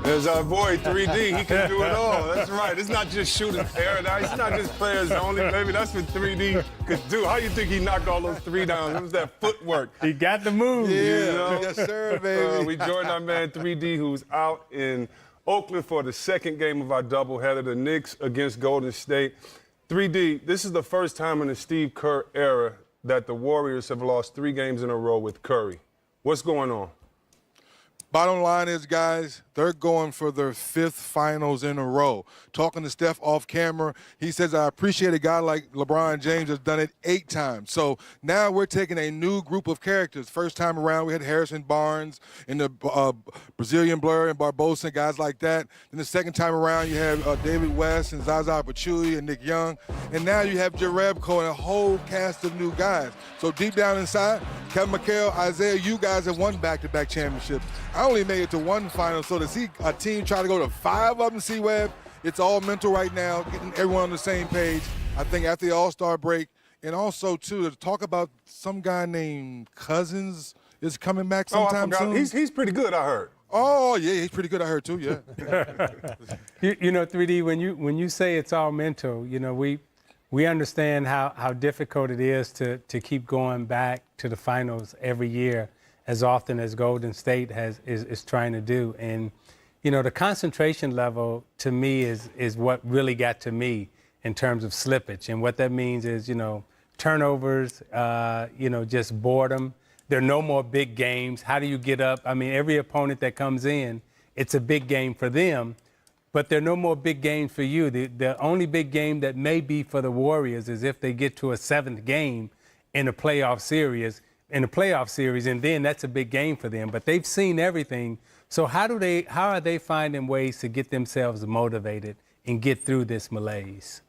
There's our boy 3D. He can do it all. That's right. It's not just shooting paradise. It's not just players only, baby. That's what 3D could do. How you think he knocked all those three down? It was that footwork. He got the move. Yeah, You know? Yes, sir, baby. We joined our man 3D, who's out in Oakland for the second game of our doubleheader, the Knicks against Golden State. 3D, this is the first time in the Steve Kerr era that the Warriors have lost 3 games in a row with Curry. What's going on? Bottom line is, guys, they're going for their 5th finals in a row. Talking to Steph off camera, he says, I appreciate a guy like LeBron James has done it 8 times. So now we're taking a new group of characters. First time around, we had Harrison Barnes and the Brazilian Blur and Barbosa and guys like that. Then the second time around, you have David West and Zaza Pachulia and Nick Young. And now you have Jerebko and a whole cast of new guys. So deep down inside, Kevin McHale, Isaiah, you guys have won back-to-back championships. I only made it to 1 final, so to see a team try to go to 5 of them, C-Web, it's all mental right now, getting everyone on the same page. I think after the All-Star break, and also, too, to talk about some guy named Cousins is coming back sometime soon. He's pretty good, I heard. Oh, yeah, he's pretty good, I heard, too, yeah. You know, 3D, when you say it's all mental, you know, we understand how difficult it is to keep going back to the finals every year as often as Golden State is trying to do. And, you know, the concentration level to me is what really got to me in terms of slippage. And what that means is, you know, turnovers, you know, just boredom. There are no more big games. How do you get up? I mean, every opponent that comes in, it's a big game for them, but there are no more big games for you. The only big game that may be for the Warriors is if they get to a 7th game in a playoff series, and then that's a big game for them. But they've seen everything. So how are they finding ways to get themselves motivated and get through this malaise?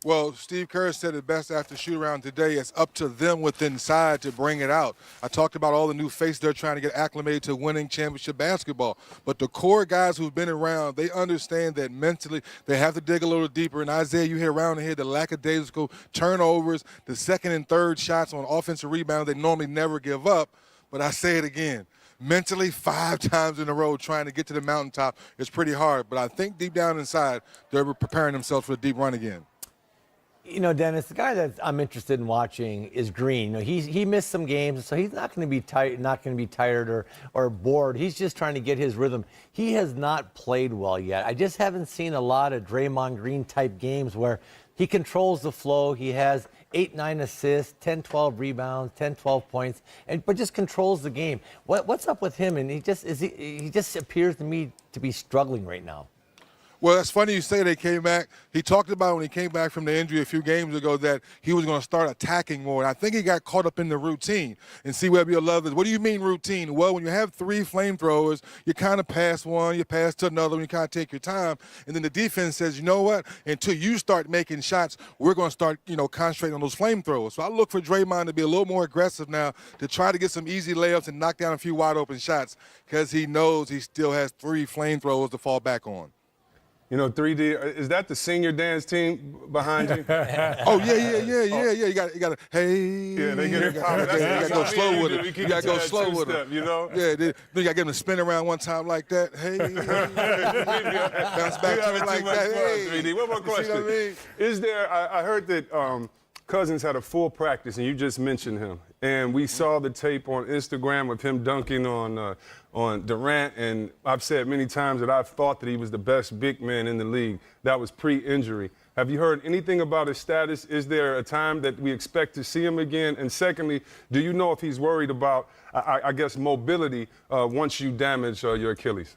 Well, Steve Kerr said it best after shoot-around today. It's up to them within inside to bring it out. I talked about all the new faces they're trying to get acclimated to winning championship basketball. But the core guys who've been around, they understand that mentally they have to dig a little deeper. And Isaiah, you hear around here the lackadaisical turnovers, the second and third shots on offensive rebounds they normally never give up. But I say it again. Mentally, 5 times in a row trying to get to the mountaintop is pretty hard. But I think deep down inside, they're preparing themselves for a deep run again. You know, Dennis, the guy that I'm interested in watching is Green. You know, he missed some games, so he's not going to be tired or bored. He's just trying to get his rhythm. He has not played well yet. I just haven't seen a lot of Draymond Green type games where he controls the flow. He has 8-9 assists, 10-12 rebounds, 10-12 points, but just controls the game. What's up with him? And he just appears to me to be struggling right now. Well, it's funny you say they came back. He talked about when he came back from the injury a few games ago that he was going to start attacking more. And I think he got caught up in the routine. And C-Web, you'll love this. What do you mean routine? Well, when you have 3 flamethrowers, you kind of pass one, you pass to another one, you kind of take your time. And then the defense says, you know what? Until you start making shots, we're going to start, you know, concentrating on those flamethrowers. So I look for Draymond to be a little more aggressive now to try to get some easy layups and knock down a few wide open shots because he knows he still has 3 flamethrowers to fall back on. You know, 3D, is that the senior dance team behind you? Oh, yeah. You got to, hey. Yeah, they get it. You got to go slow with it. You got to go slow with it. You know? Yeah, then you got to get him to spin around one time like that. Hey. Bounce back to him like that. Hey. 3D. One more question. See what I mean? Is there, I heard that Cousins had a full practice, and you just mentioned him. And we saw the tape on Instagram of him dunking on Durant, and I've said many times that I've thought that he was the best big man in the league. That was pre-injury. Have you heard anything about his status? Is there a time that we expect to see him again? And secondly, do you know if he's worried about, I guess, mobility once you damage your Achilles?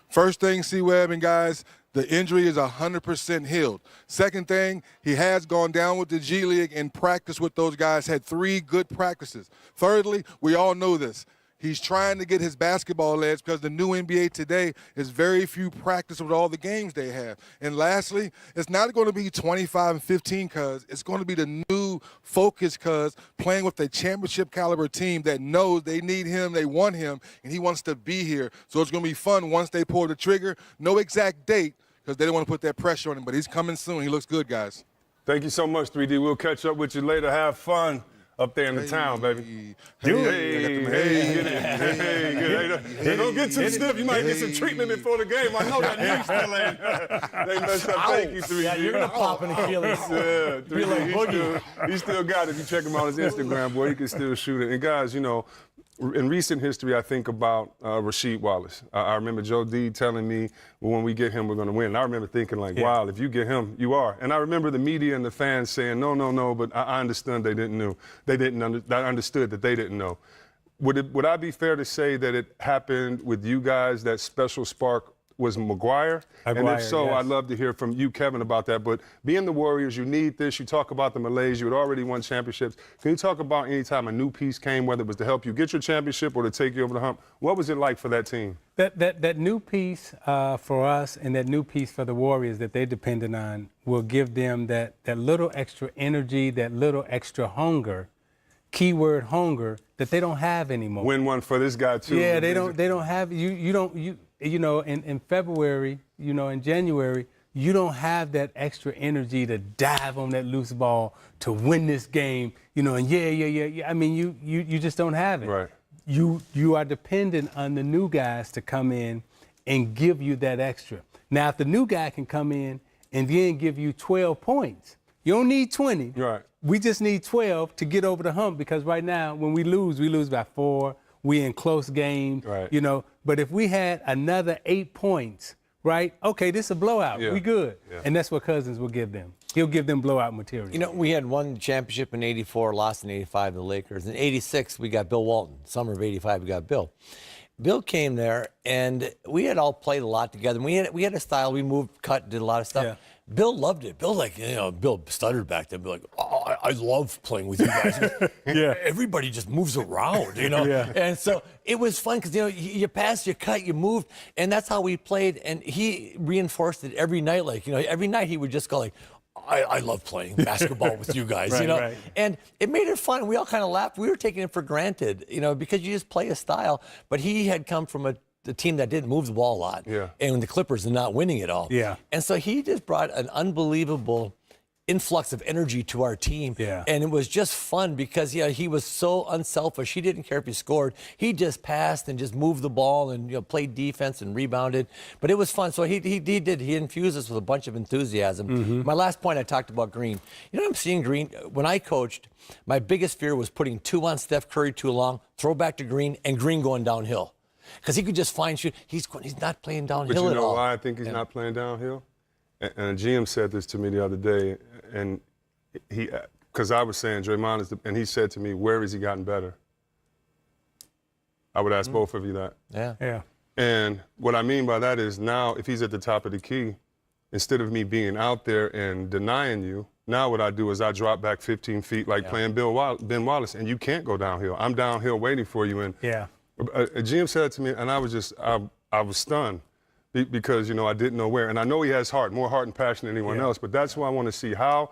First thing, C-Web and guys, the injury is 100% healed. Second thing, he has gone down with the G League and practiced with those guys, had 3 good practices. Thirdly, we all know this. He's trying to get his basketball edge because the new NBA today is very few practice with all the games they have. And lastly, it's not going to be 25 and 15 cuz. It's going to be the new focus cuz playing with a championship caliber team that knows they need him, they want him, and he wants to be here. So it's going to be fun once they pull the trigger. No exact date because they don't want to put that pressure on him, but he's coming soon. He looks good, guys. Thank you so much, 3D. We'll catch up with you later. Have fun. up there in the town, baby. Hey, Hey, get it. Hey, good. Hey, don't get too stiff. You might get some treatment before the game. I know that knee still ain't. They messed up Fakey 3D. Yeah, you're gonna pop an Achilles. Yeah, 3D. like He Boogie. still got it. If you check him out on his Instagram, boy, he can still shoot it. And guys, you know, in recent history, I think about Rasheed Wallace. I remember Joe D telling me, well, when we get him, we're going to win. And I remember thinking, like, wow, if you get him, you are. And I remember the media and the fans saying, no, but I understand they didn't know. I understood that they didn't know. Would I be fair to say that it happened with you guys, that special spark was McGuire? And if so, yes. I'd love to hear from you, Kevin, about that. But being the Warriors, you need this. You talk about the Malays. You had already won championships. Can you talk about any time a new piece came, whether it was to help you get your championship or to take you over the hump? What was it like for that team? That new piece for us and that new piece for the Warriors that they depended on will give them that little extra energy, that little extra hunger, keyword hunger, that they don't have anymore. Win one for this guy, too. Yeah, they don't have, you know, in February, you know, in January, you don't have that extra energy to dive on that loose ball to win this game, you know, and yeah. I mean, you just don't have it. Right. You are dependent on the new guys to come in and give you that extra. Now, if the new guy can come in and then give you 12 points, you don't need 20. Right. We just need 12 to get over the hump, because right now, when we lose by 4. We in close games, Right. you know. But if we had another 8 points, right? Okay, this is a blowout. Yeah. We good. Yeah. And that's what Cousins will give them. He'll give them blowout material. You know, we had won the championship in '84, lost in '85 to the Lakers. In '86, we got Bill Walton. Summer of '85, we got Bill. Bill came there, and we had all played a lot together. And we had a style. We moved, cut, did a lot of stuff. Yeah. Bill loved it. Bill, like, you know, Bill stuttered back then. Bill, like, oh, I love playing with you guys. Yeah. Everybody just moves around, you know. Yeah. And so it was fun because, you know, you passed, you cut, you moved, and that's how we played. And he reinforced it every night. Like, you know, every night he would just go like, I love playing basketball with you guys, you Right, know. right. And it made it fun. We all kind of laughed. We were taking it for granted, you know, because you just play a style. But he had come from a team that didn't move the ball a lot. Yeah. And the Clippers are not winning it all. Yeah. And so he just brought an unbelievable influx of energy to our team. Yeah. And it was just fun because, yeah, he was so unselfish. He didn't care if he scored. He just passed and just moved the ball and, you know, played defense and rebounded. But it was fun. So he did. He infused us with a bunch of enthusiasm. Mm-hmm. My last point, I talked about Green. You know, I'm seeing Green. When I coached, my biggest fear was putting 2 on Steph Curry too long, throw back to Green, and Green going downhill. Because he could just find shoot. He's not playing downhill But you at know all. why I think he's not playing downhill? And a GM said this to me the other day, and because I was saying Draymond is and he said to me, where has he gotten better? I would ask both of you that. Yeah. Yeah. And what I mean by that is now, if he's at the top of the key, instead of me being out there and denying you, now what I do is I drop back 15 feet like playing Ben Wallace, and you can't go downhill. I'm downhill waiting for you. And Yeah. a GM said it to me, and I was stunned because, you know, I didn't know where. And I know he has more heart and passion than anyone else, but that's why I want to see how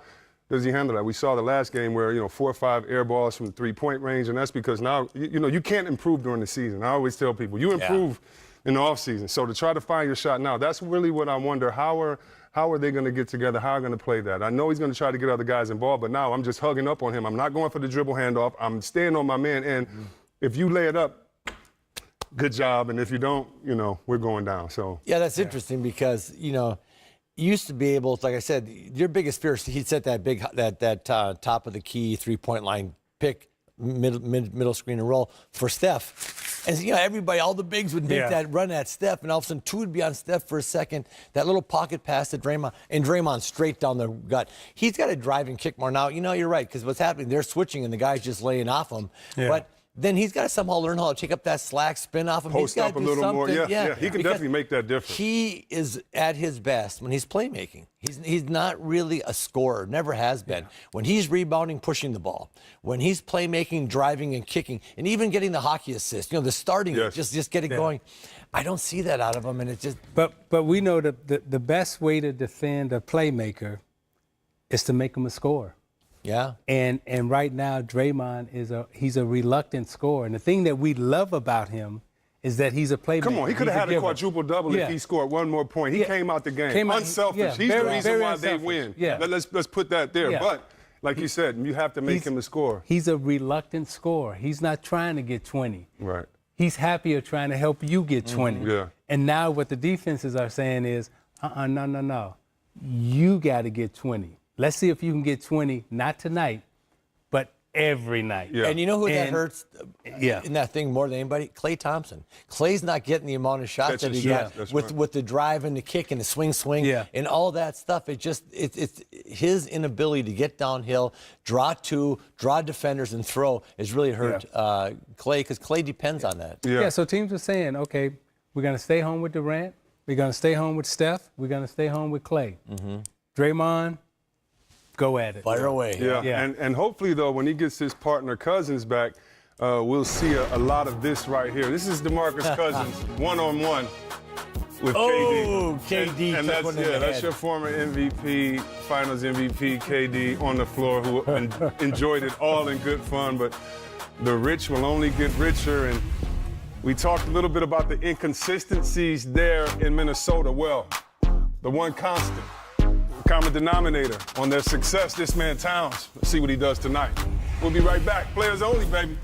does he handle that. We saw the last game where, you know, 4 or 5 air balls from the three-point range, and that's because now, you know, you can't improve during the season. I always tell people, you improve in the offseason. So to try to find your shot now, that's really what I wonder. How are they going to get together? How are they going to play that? I know he's going to try to get other guys involved, but now I'm just hugging up on him. I'm not going for the dribble handoff. I'm staying on my man, and if you lay it up, good job, and if you don't, you know, we're going down. So Yeah, that's interesting because, you know, you used to be able to, like I said, your biggest fear is he'd set that top of the key 3-point line pick, middle screen and roll for Steph. And, you know, everybody, all the bigs would make that run at Steph, and all of a sudden 2 would be on Steph for a second. That little pocket pass to Draymond, and Draymond straight down the gut. He's got to drive and kick more. Now, you know, you're right, because what's happening, they're switching, and the guy's just laying off him. Yeah. But then he's got to somehow learn how to take up that slack, spin off him. post He's got up to a do little more. something. Yeah. He can Because definitely make that difference. He is at his best when he's playmaking. He's not really a scorer, never has been. When he's rebounding, pushing the ball. When he's playmaking, driving and kicking, and even getting the hockey assist, you know, the starting, just get it going. I don't see that out of him, and it just. But we know that the best way to defend a playmaker is to make him a scorer. Yeah. And right now, Draymond he's a reluctant scorer. And the thing that we love about him is that he's a playmaker. Come on, he could have had a giver. quadruple-double if he scored one more point. He came out the game. Came out- unselfish. yeah, He's very- the reason very why they unselfish. win. Yeah. Let's put that there. Yeah. But Like you said, you have to make him a scorer. He's a reluctant scorer. He's not trying to get 20. Right. He's happier trying to help you get 20. Yeah. And now what the defenses are saying is, no. You got to get 20. Let's see if you can get 20, not tonight, but every night. Yeah. And you know who that And- hurts Yeah. in that thing more than anybody? Klay Thompson. Klay's not getting the amount of shots that he got That's with, right. with the drive and the kick and the swing Yeah. and all that stuff. It's his inability to get downhill, draw defenders and throw has really hurt Klay, because Klay depends on that. Yeah, so teams are saying, okay, we're going to stay home with Durant. We're going to stay home with Steph. We're going to stay home with Klay. Draymond, go at it. Fire away. Yeah. And hopefully, though, when he gets his partner Cousins back, we'll see a lot of this right here. This is DeMarcus Cousins one-on-one with Oh, KD. KD And took one in the that's head. your former MVP, Finals MVP, KD, on the floor, who enjoyed it all in good fun. But the rich will only get richer. And we talked a little bit about the inconsistencies there in Minnesota. Well, the one constant, common denominator on their success, this man Towns. Let's see what he does tonight. We'll be right back. Players only, baby.